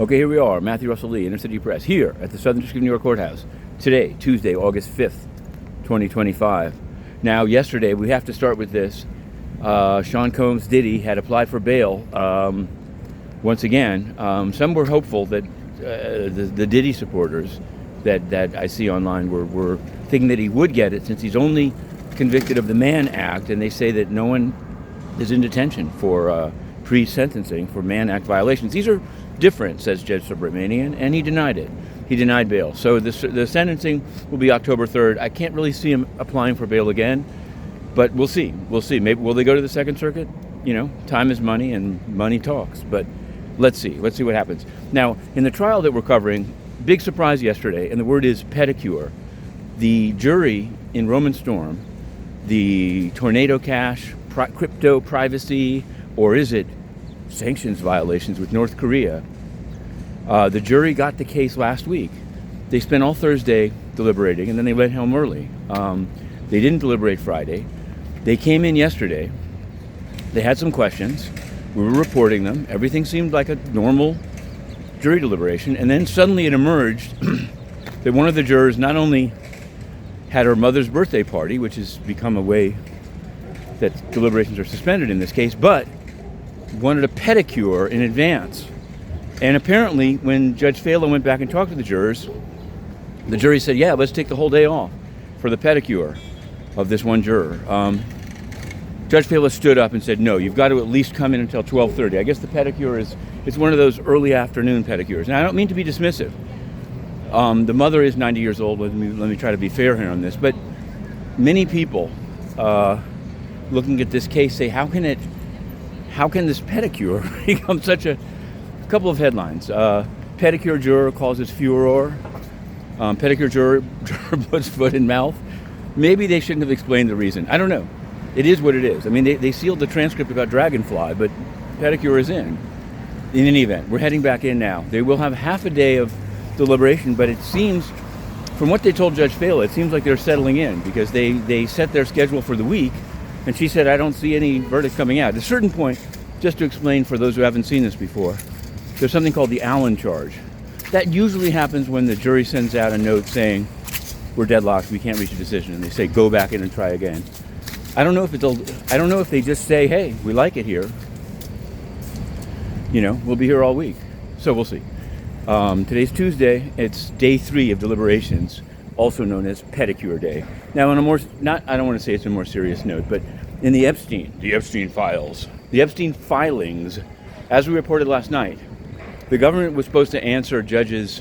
Okay, here we are, Matthew Russell Lee, Inner City Press, here at the Southern District of New York Courthouse. Today, Tuesday, August 5th, 2025. Now, yesterday, we have to start with this. Sean Combs, Diddy, had applied for bail once again. Some were hopeful that the Diddy supporters that I see online were thinking that he would get it since he's only convicted of the Mann Act, and they say that no one is in detention for pre-sentencing for Mann Act violations. These are different, says Judge Subramanian, and he denied it. He denied bail. So the sentencing will be October 3rd. I can't really see him applying for bail again, but we'll see. We'll see. Maybe will they go to the Second Circuit? You know, time is money and money talks. But let's see. Let's see what happens. Now, in the trial that we're covering, big surprise yesterday, and the word is pedicure. The jury in Roman Storm, the tornado cash, crypto privacy, or is it sanctions violations with North Korea? The jury got the case last week. They spent all Thursday deliberating, and then they went home early. They didn't deliberate Friday. They came in yesterday. They had some questions. We were reporting them. Everything seemed like a normal jury deliberation, and then suddenly it emerged that one of the jurors not only had her mother's birthday party, which has become a way that deliberations are suspended in this case, but wanted a pedicure in advance. And apparently, when Judge Fela went back and talked to the jurors, the jury said, yeah, let's take the whole day off for the pedicure of this one juror. Judge Fela stood up and said, no, you've got to at least come in until 12:30. I guess the pedicure it's one of those early afternoon pedicures. Now, I don't mean to be dismissive. The mother is 90 years old. Let me try to be fair here on this. But many people looking at this case say, how can this pedicure become such a couple of headlines? Pedicure juror causes furor. Pedicure juror puts foot in mouth. Maybe they shouldn't have explained the reason. I don't know. It is what it is. I mean, they sealed the transcript about Dragonfly, but pedicure is in. In any event, we're heading back in now. They will have half a day of deliberation, but it seems, from what they told Judge Fela, it seems like they're settling in because they set their schedule for the week, and she said, I don't see any verdict coming out. At a certain point, just to explain for those who haven't seen this before, there's something called the Allen charge. That usually happens when the jury sends out a note saying, we're deadlocked, we can't reach a decision, and they say, go back in and try again. I don't know if they just say, hey, we like it here. You know, we'll be here all week. So we'll see. Today's Tuesday. It's day 3 of deliberations, also known as pedicure day. Now, on I don't want to say it's a more serious note, but in the Epstein files, the Epstein filings, as we reported last night, the government was supposed to answer judges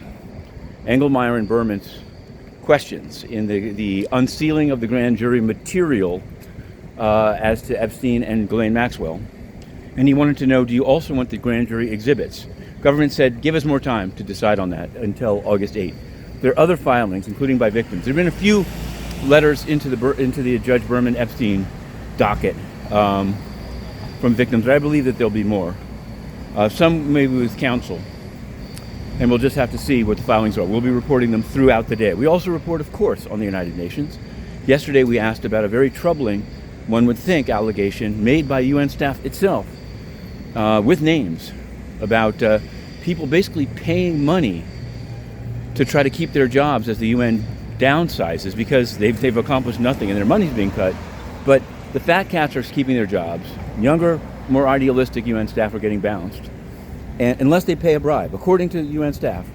Engelmeyer and Berman's questions in the unsealing of the grand jury material as to Epstein and Ghislaine Maxwell. And he wanted to know, do you also want the grand jury exhibits? Government said, give us more time to decide on that until August 8th. There are other filings, including by victims. There have been a few letters into the Judge Berman Epstein docket from victims, but I believe that there'll be more. Some maybe with counsel. And we'll just have to see what the filings are. We'll be reporting them throughout the day. We also report, of course, on the United Nations. Yesterday we asked about a very troubling, one would think, allegation made by UN staff itself, with names, about people basically paying money to try to keep their jobs as the UN downsizes because they've accomplished nothing and their money's being cut. But the fat cats are keeping their jobs. Younger, more idealistic UN staff are getting bounced, and unless they pay a bribe. According to UN staff,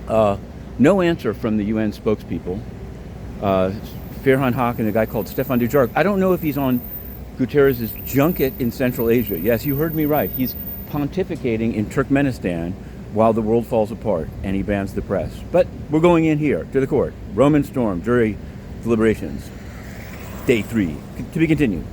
no answer from the UN spokespeople, Farhan Haq and a guy called Stefan Dujarric. I don't know if he's on Guterres' junket in Central Asia. Yes, you heard me right. He's pontificating in Turkmenistan while the world falls apart and he bans the press. But we're going in here to the court. Roman Storm, jury deliberations, day 3, to be continued.